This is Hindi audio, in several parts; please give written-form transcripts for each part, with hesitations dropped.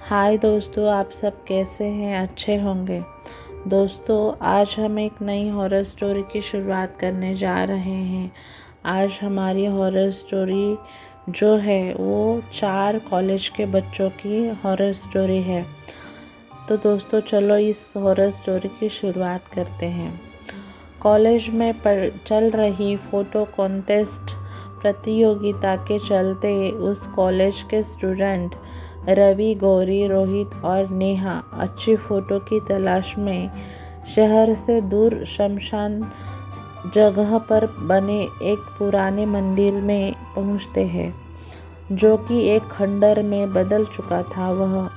हाय दोस्तों, आप सब कैसे हैं? अच्छे होंगे। दोस्तों, आज हम एक नई हॉरर स्टोरी की शुरुआत करने जा रहे हैं। आज हमारी हॉरर स्टोरी जो है वो 4 कॉलेज के बच्चों की हॉरर स्टोरी है। तो दोस्तों चलो इस हॉरर स्टोरी की शुरुआत करते हैं। कॉलेज में चल रही फ़ोटो कॉन्टेस्ट प्रतियोगिता के चलते उस कॉलेज के स्टूडेंट रवि, गौरी, रोहित और नेहा अच्छी फ़ोटो की तलाश में शहर से दूर शमशान जगह पर बने एक पुराने मंदिर में पहुंचते हैं, जो कि एक खंडर में बदल चुका था।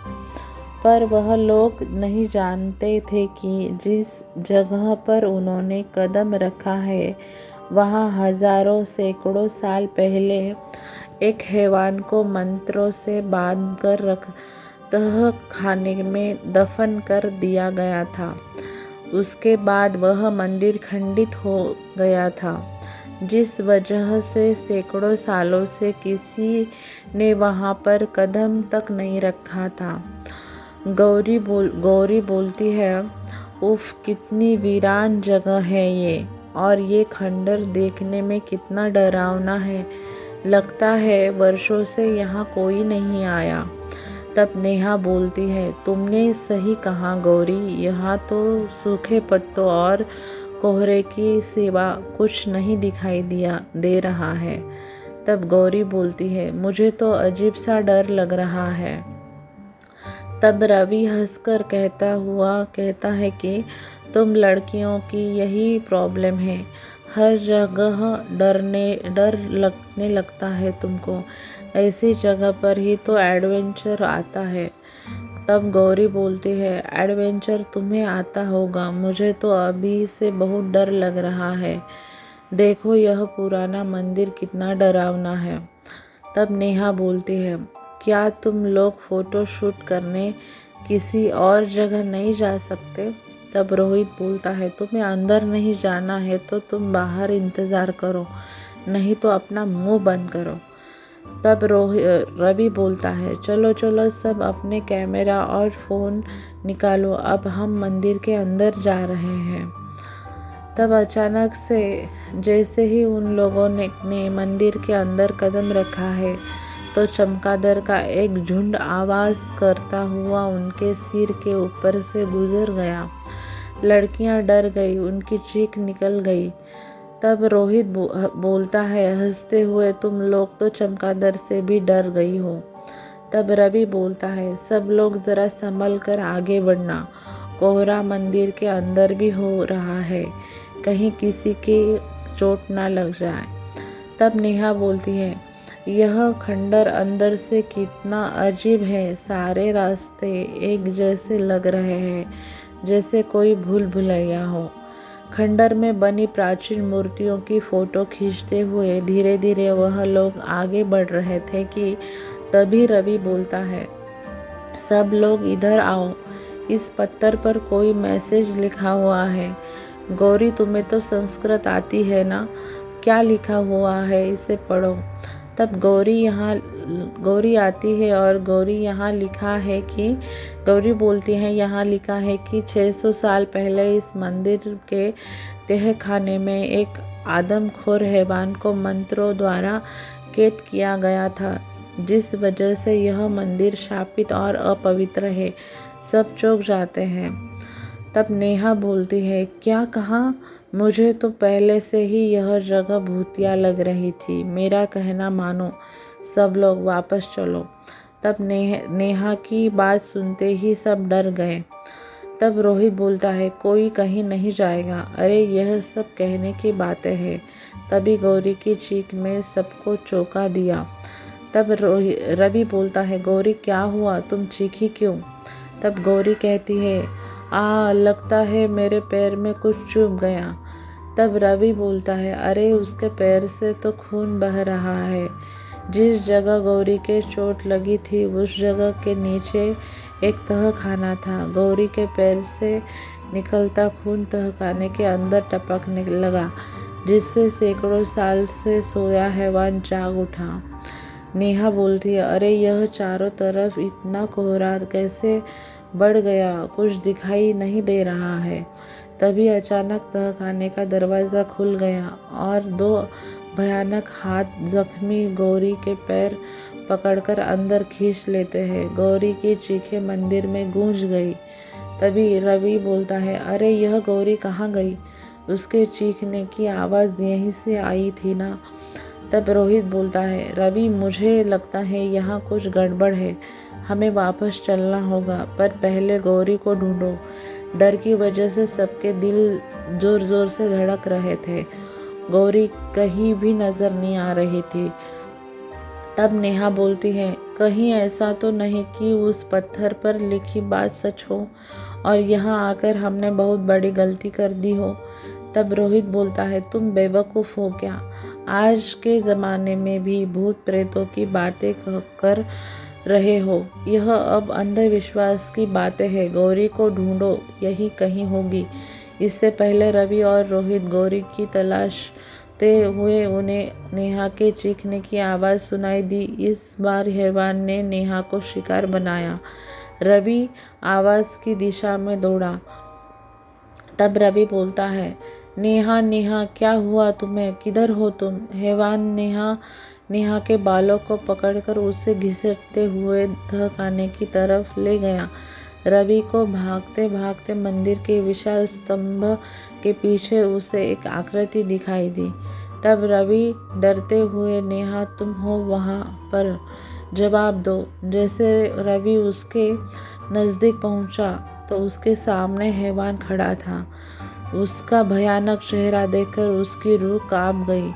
पर वह लोग नहीं जानते थे कि जिस जगह पर उन्होंने कदम रखा है वहाँ हजारों सैकड़ों साल पहले एक हैवान को मंत्रों से बांधकर तह खाने में दफन कर दिया गया था। उसके बाद वह मंदिर खंडित हो गया था, जिस वजह से सैकड़ों सालों से किसी ने वहाँ पर कदम तक नहीं रखा था। गौरी बोलती है, उफ, कितनी वीरान जगह है ये, और ये खंडर देखने में कितना डरावना है। लगता है वर्षों से यहाँ कोई नहीं आया। तब नेहा बोलती है, तुमने सही कहा गौरी, यहाँ तो सूखे पत्तों और कोहरे की सिवा कुछ नहीं दिखाई दे रहा है। तब गौरी बोलती है, मुझे तो अजीब सा डर लग रहा है। तब रवि हंसकर कहता है कि तुम लड़कियों की यही प्रॉब्लम है, हर जगह डर लगने लगता है तुमको। ऐसी जगह पर ही तो एडवेंचर आता है। तब गौरी बोलती है, एडवेंचर तुम्हें आता होगा, मुझे तो अभी से बहुत डर लग रहा है। देखो यह पुराना मंदिर कितना डरावना है। तब नेहा बोलती है, क्या तुम लोग फ़ोटो शूट करने किसी और जगह नहीं जा सकते? तब रोहित बोलता है, तुम्हें अंदर नहीं जाना है तो तुम बाहर इंतज़ार करो, नहीं तो अपना मुंह बंद करो। तब रवि बोलता है, चलो चलो सब अपने कैमरा और फ़ोन निकालो, अब हम मंदिर के अंदर जा रहे हैं। तब अचानक से जैसे ही उन लोगों ने मंदिर के अंदर कदम रखा है तो चमगादड़ का एक झुंड आवाज़ करता हुआ उनके सिर के ऊपर से गुजर गया। लड़कियां डर गई, उनकी चीख निकल गई। तब रोहित बोलता है हंसते हुए, तुम लोग तो चमगादड़ से भी डर गई हो। तब रवि बोलता है, सब लोग ज़रा संभल कर आगे बढ़ना, कोहरा मंदिर के अंदर भी हो रहा है, कहीं किसी की चोट ना लग जाए। तब नेहा बोलती है, यह खंडर अंदर से कितना अजीब है, सारे रास्ते एक जैसे लग रहे हैं, जैसे कोई भूल भुलैया हो। खंडर में बनी प्राचीन मूर्तियों की फ़ोटो खींचते हुए धीरे धीरे वह लोग आगे बढ़ रहे थे कि तभी रवि बोलता है, सब लोग इधर आओ, इस पत्थर पर कोई मैसेज लिखा हुआ है। गौरी, तुम्हें तो संस्कृत आती है ना, क्या लिखा हुआ है इसे पढ़ो। तब गौरी आती है और गौरी बोलती है, यहाँ लिखा है कि 600 साल पहले इस मंदिर के तहखाने में एक आदमखोर हैवान को मंत्रों द्वारा कैद किया गया था, जिस वजह से यह मंदिर शापित और अपवित्र है। सब चौंक जाते हैं। तब नेहा बोलती है, क्या कहा? मुझे तो पहले से ही यह जगह भूतिया लग रही थी, मेरा कहना मानो, सब लोग वापस चलो। तब नेहा की बात सुनते ही सब डर गए। तब रोहित बोलता है, कोई कहीं नहीं जाएगा, अरे यह सब कहने की बातें हैं। तभी गौरी की चीख में सबको चौंका दिया। तब रवि बोलता है, गौरी क्या हुआ, तुम चीखी क्यों? तब गौरी कहती है, लगता है मेरे पैर में कुछ चुभ गया। तब रवि बोलता है, अरे उसके पैर से तो खून बह रहा है। जिस जगह गौरी के चोट लगी थी उस जगह के नीचे एक तहखाना था। गौरी के पैर से निकलता खून तहखाने के अंदर टपकने लगा, जिससे सैकड़ों साल से सोया हैवान जाग उठा। नेहा बोलती है, अरे यह चारों तरफ इतना कोहरा कैसे बढ़ गया, कुछ दिखाई नहीं दे रहा है। तभी अचानक तहखाने का दरवाज़ा खुल गया और दो भयानक हाथ जख्मी गौरी के पैर पकड़कर अंदर खींच लेते हैं। गौरी की चीखें मंदिर में गूंज गई। तभी रवि बोलता है, अरे यह गौरी कहाँ गई? उसके चीखने की आवाज़ यहीं से आई थी ना। तब रोहित बोलता है, रवि मुझे लगता है यहाँ कुछ गड़बड़ है, हमें वापस चलना होगा, पर पहले गौरी को ढूंढो। डर की वजह से सबके दिल जोर जोर से धड़क रहे थे। गौरी कहीं भी नजर नहीं आ रही थी। तब नेहा बोलती है, कहीं ऐसा तो नहीं कि उस पत्थर पर लिखी बात सच हो और यहाँ आकर हमने बहुत बड़ी गलती कर दी हो। तब रोहित बोलता है, तुम बेवकूफ़ हो क्या? आज के ज़माने में भी भूत प्रेतों की बातें कर रहे हो? यह अब अंधविश्वास की बातें हैं। गौरी को ढूंढो, यही कहीं होगी। इससे पहले रवि और रोहित गौरी की तलाशते हुए उन्हें नेहा के चीखने की आवाज़ सुनाई दी। इस बार हैवान ने नेहा को शिकार बनाया। रवि आवाज़ की दिशा में दौड़ा। तब रवि बोलता है, नेहा नेहा क्या हुआ तुम्हें? किधर हो तुम? हैवान नेहा के बालों को पकड़कर उसे घसीटते हुए तहखाने की तरफ ले गया। रवि को भागते भागते मंदिर के विशाल स्तंभ के पीछे उसे एक आकृति दिखाई दी। तब रवि डरते हुए, नेहा तुम हो वहाँ पर, जवाब दो। जैसे रवि उसके नज़दीक पहुँचा तो उसके सामने हैवान खड़ा था। उसका भयानक चेहरा देखकर उसकी रूह कांप गई।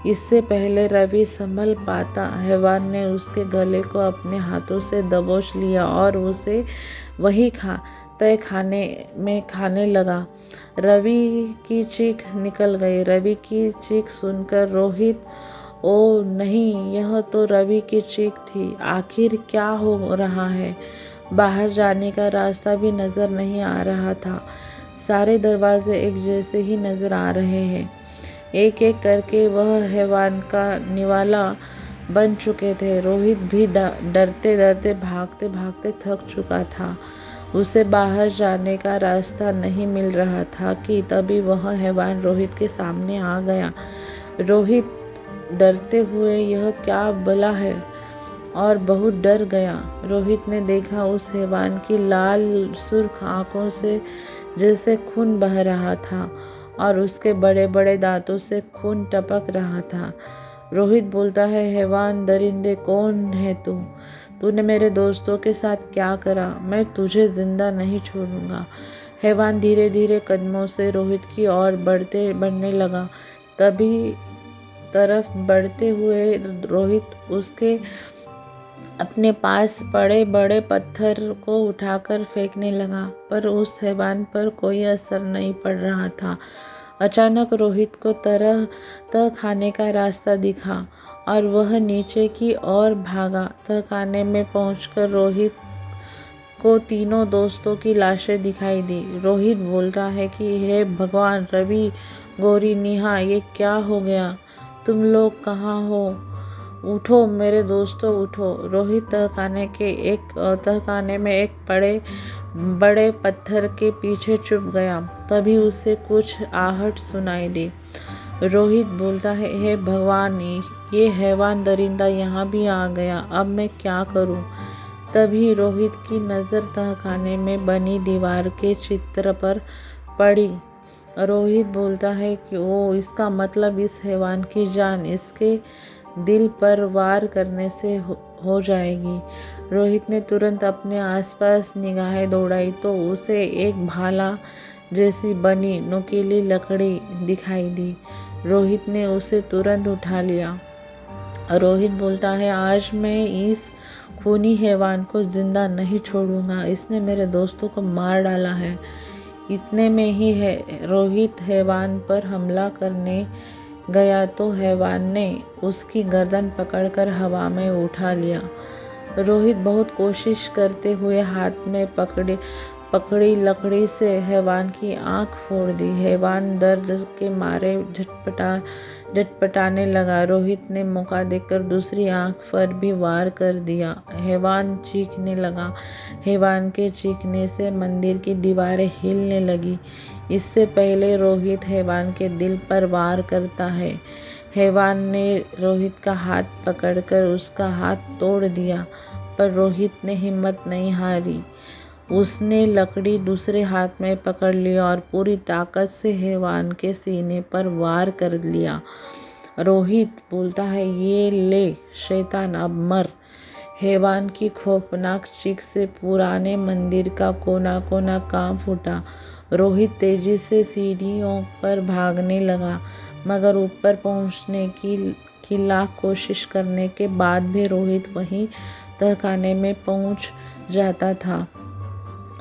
इससे पहले रवि संभल पाता, हैवान ने उसके गले को अपने हाथों से दबोच लिया और उसे वही तय खाने में खाने लगा। रवि की चीख निकल गई। रवि की चीख सुनकर रोहित, ओ नहीं, यह तो रवि की चीख थी। आखिर क्या हो रहा है? बाहर जाने का रास्ता भी नज़र नहीं आ रहा था। सारे दरवाजे एक जैसे ही नज़र आ रहे हैं। एक एक करके वह हैवान का निवाला बन चुके थे। रोहित भी डरते डरते भागते भागते थक चुका था। उसे बाहर जाने का रास्ता नहीं मिल रहा था कि तभी वह हैवान रोहित के सामने आ गया। रोहित डरते हुए, यह क्या बला है, और बहुत डर गया। रोहित ने देखा उस हैवान की लाल सुर्ख आंखों से जैसे खून बह रहा था और उसके बड़े बड़े दांतों से खून टपक रहा था। रोहित बोलता है, हैवान दरिंदे, कौन है तू? तूने मेरे दोस्तों के साथ क्या करा? मैं तुझे जिंदा नहीं छोड़ूंगा। हैवान धीरे धीरे कदमों से रोहित की ओर बढ़ने लगा। तभी तरफ बढ़ते हुए रोहित उसके अपने पास पड़े बड़े पत्थर को उठाकर फेंकने लगा, पर उस हैवान पर कोई असर नहीं पड़ रहा था। अचानक रोहित को तहखाने का रास्ता दिखा और वह नीचे की ओर भागा। तहखाने में पहुंचकर रोहित को तीनों दोस्तों की लाशें दिखाई दी। रोहित बोलता है कि हे भगवान, रवि, गौरी, नेहा, ये क्या हो गया? तुम लोग कहाँ हो? उठो मेरे दोस्तों, उठो। रोहित तहखाने में एक बड़े पत्थर के पीछे छुप गया। तभी उसे कुछ आहट सुनाई दी। रोहित बोलता है, हे भगवान, ये हैवान दरिंदा यहाँ भी आ गया, अब मैं क्या करूँ? तभी रोहित की नज़र तहखाने में बनी दीवार के चित्र पर पड़ी। रोहित बोलता है कि ओ, इसका मतलब इस हैवान की जान इसके दिल पर वार करने से हो जाएगी। रोहित ने तुरंत अपने आसपास निगाहें दौड़ाई तो उसे एक भाला जैसी बनी नुकीली लकड़ी दिखाई दी। रोहित ने उसे तुरंत उठा लिया। रोहित बोलता है, आज मैं इस खूनी हैवान को जिंदा नहीं छोड़ूंगा, इसने मेरे दोस्तों को मार डाला है। इतने में ही रोहित हैवान पर हमला करने गया तो हैवान ने उसकी गर्दन पकड़कर हवा में उठा लिया। रोहित बहुत कोशिश करते हुए हाथ में पकड़ी लकड़ी से हैवान की आंख फोड़ दी। हैवान दर्द के मारे झटपटाने लगा। रोहित ने मौका देखकर दूसरी आंख पर भी वार कर दिया। हैवान चीखने लगा। हैवान के चीखने से मंदिर की दीवारें हिलने लगी। इससे पहले रोहित हैवान के दिल पर वार करता है, हैवान ने रोहित का हाथ पकड़कर उसका हाथ तोड़ दिया, पर रोहित ने हिम्मत नहीं हारी। उसने लकड़ी दूसरे हाथ में पकड़ ली और पूरी ताकत से हैवान के सीने पर वार कर लिया। रोहित बोलता है, ये ले शैतान, अब मर। हैवान की खौफनाक चीख से पुराने मंदिर का कोना कोना कांप उठा। रोहित तेजी से सीढ़ियों पर भागने लगा, मगर ऊपर पहुंचने की लाख कोशिश करने के बाद भी रोहित वहीं तहखाने में पहुंच जाता था।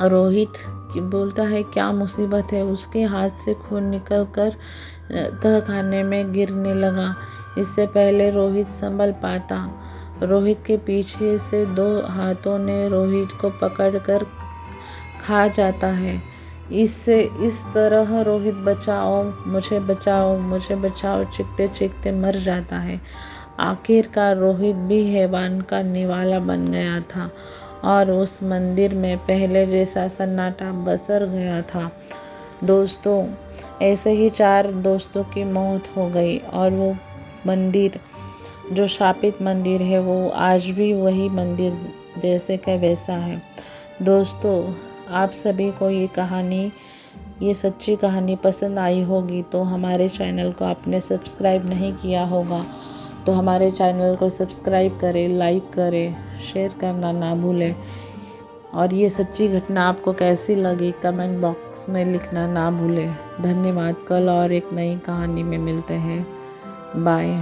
रोहित बोलता है, क्या मुसीबत है। उसके हाथ से खून निकलकर तहखाने में गिरने लगा। इससे पहले रोहित संभल पाता, रोहित के पीछे से 2 हाथों ने रोहित को पकड़कर खा जाता है। इस तरह रोहित बचाओ मुझे बचाओ मुझे बचाओ चीखते चीखते मर जाता है। आखिरकार रोहित भी हैवान का निवाला बन गया था और उस मंदिर में पहले जैसा सन्नाटा बसर गया था। दोस्तों, ऐसे ही 4 दोस्तों की मौत हो गई और वो मंदिर, जो शापित मंदिर है, वो आज भी वही मंदिर जैसे का वैसा है। दोस्तों, आप सभी को ये सच्ची कहानी पसंद आई होगी तो हमारे चैनल को आपने सब्सक्राइब नहीं किया होगा तो हमारे चैनल को सब्सक्राइब करें, लाइक करें, शेयर करना ना भूलें। और ये सच्ची घटना आपको कैसी लगी कमेंट बॉक्स में लिखना ना भूलें। धन्यवाद। कल और एक नई कहानी में मिलते हैं। बाय।